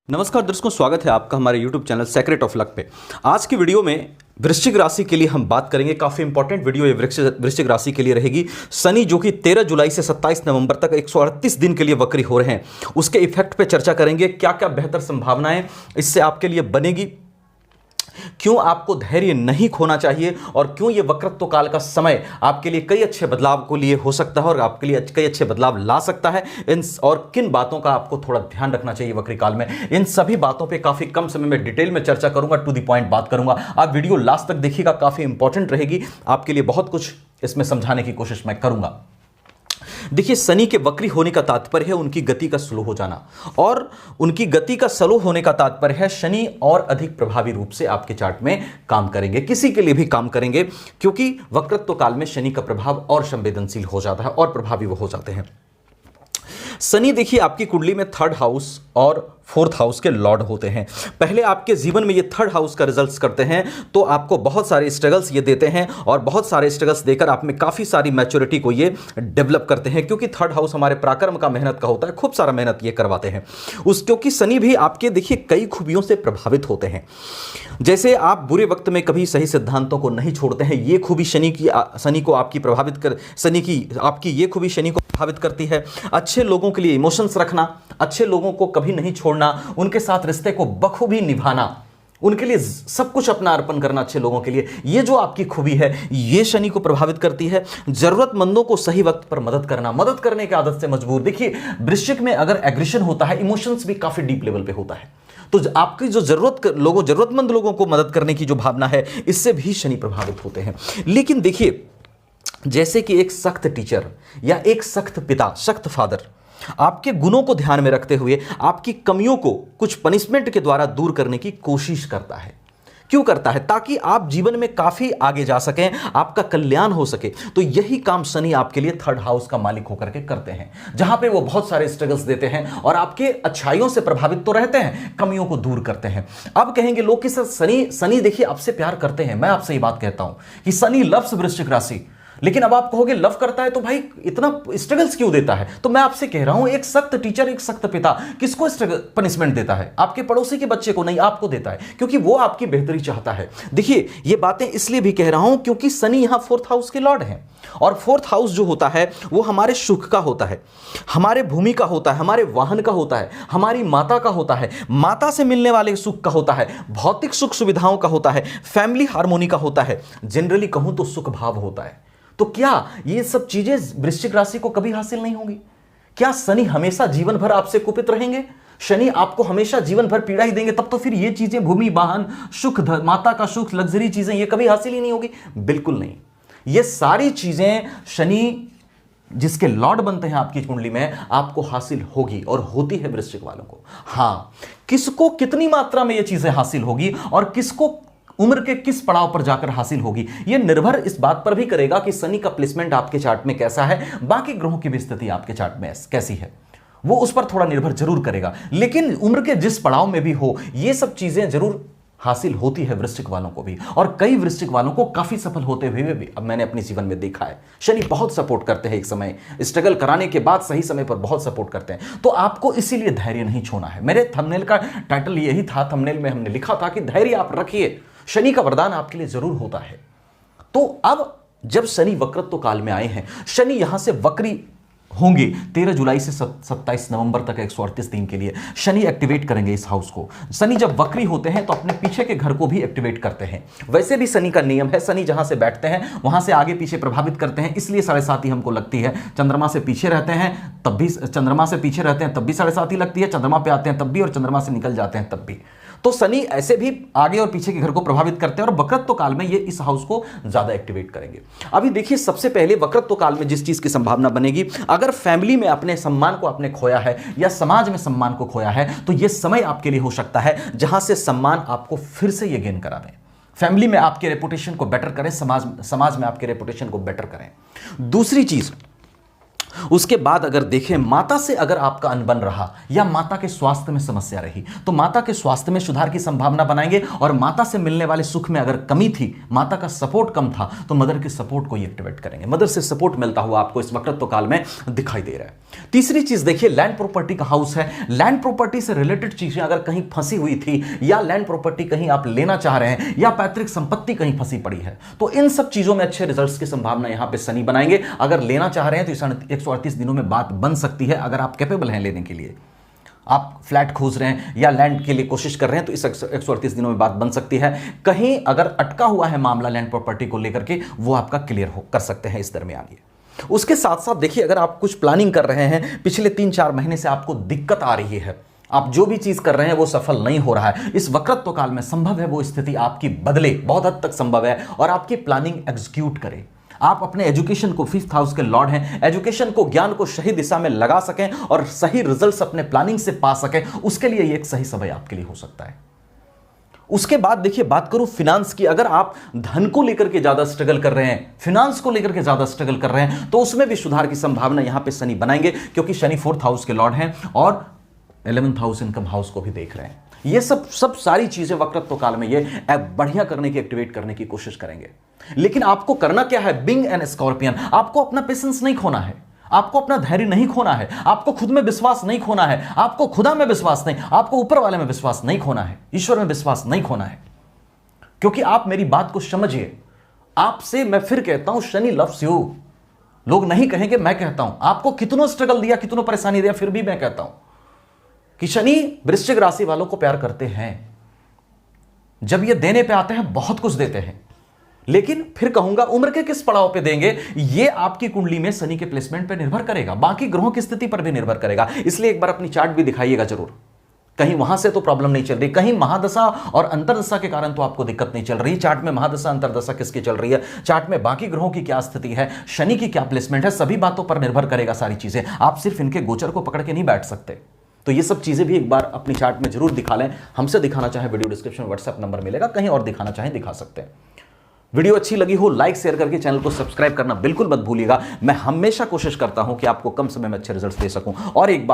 नमस्कार दर्शकों, स्वागत है आपका हमारे YouTube channel Secret of Luck पे। आज की वीडियो में वृश्चिक राशि के लिए हम बात करेंगे। काफ़ी इंपॉर्टेंट वीडियो ये वृश्चिक राशि के लिए रहेगी। शनि जो कि 13 जुलाई से 27 नवंबर तक 138 दिन के लिए वक्री हो रहे हैं, उसके इफेक्ट पे चर्चा करेंगे। क्या क्या बेहतर संभावनाएं इससे आपके लिए बनेगी, क्यों आपको धैर्य नहीं खोना चाहिए और क्यों ये वक्रत्व काल का समय आपके लिए कई अच्छे बदलाव को लिए हो सकता है और आपके लिए कई अच्छे बदलाव ला सकता है। इन और किन बातों का आपको थोड़ा ध्यान रखना चाहिए वक्री काल में, इन सभी बातों पे काफी कम समय में डिटेल में चर्चा करूंगा, टू द पॉइंट बात करूंगा। आप वीडियो लास्ट तक देखिएगा, काफी इंपॉर्टेंट रहेगी आपके लिए। बहुत कुछ इसमें समझाने की कोशिश मैं करूंगा। देखिए, शनि के वक्री होने का तात्पर्य है उनकी गति का स्लो हो जाना, और उनकी गति का स्लो होने का तात्पर्य है शनि और अधिक प्रभावी रूप से आपके चार्ट में काम करेंगे, किसी के लिए भी काम करेंगे, क्योंकि वक्रत्व काल में शनि का प्रभाव और संवेदनशील हो जाता है और प्रभावी वो हो जाते हैं। शनि देखिए आपकी कुंडली में 3rd हाउस और 4th हाउस के लॉर्ड होते हैं। पहले आपके जीवन में ये 3rd हाउस का रिजल्ट्स करते हैं, तो आपको बहुत सारे स्ट्रगल्स ये देते हैं और बहुत सारे स्ट्रगल्स देकर आप में काफ़ी सारी मैच्योरिटी को ये डेवलप करते हैं, क्योंकि 3rd हाउस हमारे पराक्रम का, मेहनत का होता है, खूब सारा मेहनत ये करवाते हैं क्योंकि शनि भी आपके देखिए कई खूबियों से प्रभावित होते हैं। जैसे आप बुरे वक्त में कभी सही सिद्धांतों को नहीं छोड़ते हैं, ये खूबी शनि को आपकी प्रभावित कर आपकी ये खूबी शनि को प्रभावित करती है। अच्छे लोगों के लिए इमोशंस रखना, अच्छे लोगों को कभी नहीं छोड़ना, उनके साथ रिश्ते को बखूबी निभाना, उनके लिए सब कुछ अपना अर्पण करना अच्छे लोगों के लिए, ये जो आपकी खूबी है ये शनि को प्रभावित करती है। जरूरतमंदों को सही वक्त पर मदद करना, मदद करने की आदत से मजबूर। देखिए, वृश्चिक में अगर एग्रेशन होता है, इमोशंस भी काफी डीप लेवल पे होता है, तो आपकी जो जरूरतमंद लोगों को मदद करने की जो भावना है, इससे भी शनि प्रभावित होते हैं। लेकिन देखिए, जैसे कि एक सख्त टीचर या एक सख्त पिता, सख्त फादर आपके गुणों को ध्यान में रखते हुए आपकी कमियों को कुछ पनिशमेंट के द्वारा दूर करने की कोशिश करता है। क्यों करता है? ताकि आप जीवन में काफी आगे जा सकें, आपका कल्याण हो सके। तो यही काम शनि आपके लिए 3rd हाउस का मालिक होकर के करते हैं, जहां पे वो बहुत सारे स्ट्रगल्स देते हैं और आपके अच्छाइयों से प्रभावित तो रहते हैं, कमियों को दूर करते हैं। अब कहेंगे लोग कि सर शनि देखिए आपसे प्यार करते हैं। मैं आपसे ये बात कहता हूं कि शनि लव्स वृश्चिक राशि, लेकिन अब आप कहोगे लव करता है तो भाई इतना स्ट्रगल्स क्यों देता है? तो मैं आपसे कह रहा हूं, एक सख्त टीचर, एक सख्त पिता किसको पनिशमेंट देता है? आपके पड़ोसी के बच्चे को नहीं, आपको देता है, क्योंकि वो आपकी बेहतरी चाहता है। देखिए, ये बातें इसलिए भी कह रहा हूं क्योंकि शनि यहां 4th हाउस के लॉर्ड हैं, और 4th हाउस जो होता है वो हमारे सुख का होता है, हमारे भूमि का होता है, हमारे वाहन का होता है, हमारी माता का होता है, माता से मिलने वाले सुख का होता है, भौतिक सुख सुविधाओं का होता है, फैमिली हार्मोनी का होता है, जनरली कहूं तो सुख भाव होता है। तो क्या ये सब चीजें वृश्चिक राशि को कभी हासिल नहीं होंगी? क्या शनि हमेशा जीवन भर आपसे कुपित रहेंगे? शनि आपको हमेशा जीवन भर पीड़ा ही देंगे? तब तो फिर ये चीजें, भूमि, वाहन, सुख, माता का सुख, लग्जरी चीजें, ये कभी हासिल ही नहीं होगी। बिल्कुल नहीं। ये सारी चीजें शनि जिसके लॉर्ड बनते हैं आपकी कुंडली में, आपको हासिल होगी और होती है वृश्चिक वालों को। हां, किसको कितनी मात्रा में ये चीजें हासिल होगी और किसको उम्र के किस पड़ाव पर जाकर हासिल होगी, यह निर्भर इस बात पर भी करेगा कि शनि का प्लेसमेंट आपके चार्ट में कैसा है, बाकी ग्रहों की भी स्थिति आपके चार्ट में कैसी है, वो उस पर थोड़ा निर्भर जरूर करेगा। लेकिन उम्र के जिस पड़ाव में भी हो, ये सब चीजें जरूर हासिल होती है वृश्चिक वालों को भी, और कई वृश्चिक वालों को काफी सफल होते हुए भी अब मैंने अपने जीवन में देखा है। शनि बहुत सपोर्ट करते हैं, एक समय स्ट्रगल कराने के बाद सही समय पर बहुत सपोर्ट करते हैं। तो आपको इसीलिए धैर्य नहीं छोड़ना है। मेरे थंबनेल का टाइटल यही था, थंबनेल में हमने लिखा था कि धैर्य आप रखिए, शनि का वरदान आपके लिए जरूर होता है। तो अब जब शनि वक्रत्व काल में आए हैं, शनि यहां से वक्री होंगे 13 जुलाई से 27 नवंबर तक 138 दिन के लिए। शनि एक्टिवेट करेंगे इस हाउस को। शनि जब वक्री होते हैं तो अपने पीछे के घर को भी एक्टिवेट करते हैं। वैसे भी शनि का नियम है, शनि जहां से बैठते हैं वहां से आगे पीछे प्रभावित करते हैं, इसलिए 7.5 हमको लगती है। चंद्रमा से पीछे रहते हैं तब भी, चंद्रमा से पीछे रहते हैं तब भी 7.5 लगती है, चंद्रमा पे आते हैं तब भी, और चंद्रमा से निकल जाते हैं तब भी। तो शनि ऐसे भी आगे और पीछे के घर को प्रभावित करते हैं, और वक्रत्व काल में ये इस हाउस को ज्यादा एक्टिवेट करेंगे। अभी देखिए, सबसे पहले वक्रत्व काल में जिस चीज की संभावना बनेगी, अगर फैमिली में अपने सम्मान को आपने खोया है या समाज में सम्मान को खोया है, तो यह समय आपके लिए हो सकता है जहां से सम्मान आपको फिर से ये गेन करा दें। फैमिली में आपके रेपुटेशन को बेटर करें, समाज में आपके रेपुटेशन को बेटर करें। दूसरी चीज, उसके बाद अगर देखें, माता से अगर आपका अनबन रहा या माता के स्वास्थ्य में समस्या रही, तो माता के स्वास्थ्य में सुधार की संभावना बनाएंगे, और माता से मिलने वाले सुख में अगर कमी थी, माता का सपोर्ट कम था, तो मदर के सपोर्ट को ही एक्टिवेट करेंगे। मदर से सपोर्ट मिलता हुआ आपको इस वक्रत्व काल में दिखाई दे रहा है। तीसरी चीज देखिए, लैंड प्रॉपर्टी का हाउस है। लैंड प्रॉपर्टी से रिलेटेड चीजें अगर कहीं फंसी हुई थी, या लैंड प्रॉपर्टी कहीं आप लेना चाह रहे हैं, या पैतृक संपत्ति कहीं फंसी पड़ी है, तो इन सब चीजों में अच्छे रिजल्ट्स की संभावना यहां पे शनि बनाएंगे। अगर लेना चाह रहे हैं तो 138 दिनों में बात बन सकती है, अगर आप कैपेबल हैं लेने के लिए। आप फ्लैट खोज रहे हैं या लैंड के लिए कोशिश कर रहे हैं तो इस 138 दिनों में बात बन सकती है। कहीं अगर अटका हुआ है मामला लैंड प्रॉपर्टी को लेकर के, वो आपका क्लियर कर सकते हैं इस दरमियान ये। उसके साथ साथ देखिए, अगर आप कुछ प्लानिंग कर रहे हैं, पिछले 3-4 महीने से आपको दिक्कत आ रही है, आप जो भी चीज कर रहे हैं वो सफल नहीं हो रहा है, इस वक्रत्व काल में संभव है वो स्थिति आपकी बदले, बहुत हद तक संभव है, और आपकी प्लानिंग एग्जीक्यूट करे। आप अपने एजुकेशन को, 5th हाउस के लॉर्ड हैं, एजुकेशन को, ज्ञान को सही दिशा में लगा सकें और सही रिजल्ट्स अपने प्लानिंग से पा सकें, उसके लिए ये एक सही समय आपके लिए हो सकता है। उसके बाद देखिए, बात करूं फिनांस की। अगर आप धन को लेकर के ज्यादा स्ट्रगल कर रहे हैं, फिनांस को लेकर के ज्यादा स्ट्रगल कर रहे हैं, तो उसमें भी सुधार की संभावना यहां पे शनि बनाएंगे, क्योंकि शनि 4th हाउस के लॉर्ड हैं और 11th हाउस, इनकम हाउस को भी देख रहे हैं। ये सब सारी चीजें वक्रत्व काल में ये बढ़िया करने की, एक्टिवेट करने की कोशिश करेंगे। लेकिन आपको करना क्या है, बिंग एंड स्कॉर्पियन, आपको अपना पेशेंस नहीं खोना है, आपको अपना धैर्य नहीं खोना है, आपको खुद में विश्वास नहीं खोना है, आपको खुदा में विश्वास नहीं, आपको ऊपर वाले में विश्वास नहीं खोना है, ईश्वर में विश्वास नहीं खोना है। क्योंकि आप मेरी बात को समझिए, आपसे मैं फिर कहता हूं, शनि लव्स यू। लोग नहीं कहेंगे, मैं कहता हूं। आपको कितनों स्ट्रगल दिया, कितनों परेशानी दिया, फिर भी मैं कहता हूं कि शनि वृश्चिक राशि वालों को प्यार करते हैं। जब ये देने पे आते हैं, बहुत कुछ देते हैं, लेकिन फिर कहूंगा उम्र के किस पड़ाव पे देंगे, ये आपकी कुंडली में शनि के प्लेसमेंट पे निर्भर करेगा, बाकी ग्रहों की स्थिति पर भी निर्भर करेगा। इसलिए एक बार अपनी चार्ट भी दिखाइएगा जरूर। कहीं वहां से तो प्रॉब्लम नहीं चल रही, कहीं महादशा और अंतरदशा के कारण तो आपको दिक्कत नहीं चल रही। चार्ट में महादशा अंतरदशा किसकी चल रही है, चार्ट में बाकी ग्रहों की क्या स्थिति है, शनि की क्या प्लेसमेंट है, सभी बातों पर निर्भर करेगा सारी चीजें। आप सिर्फ इनके गोचर को पकड़ के नहीं बैठ सकते। तो ये सब चीजें भी एक बार अपनी चार्ट में जरूर दिखा लें। हमसे दिखाना चाहे वीडियो डिस्क्रिप्शन में व्हाट्सएप नंबर मिलेगा, कहीं और दिखाना चाहें दिखा सकते हैं। वीडियो अच्छी लगी हो, लाइक शेयर करके चैनल को सब्सक्राइब करना बिल्कुल मत भूलिएगा। मैं हमेशा कोशिश करता हूं कि आपको कम समय में अच्छे रिजल्ट्स दे सकूं। और एक बात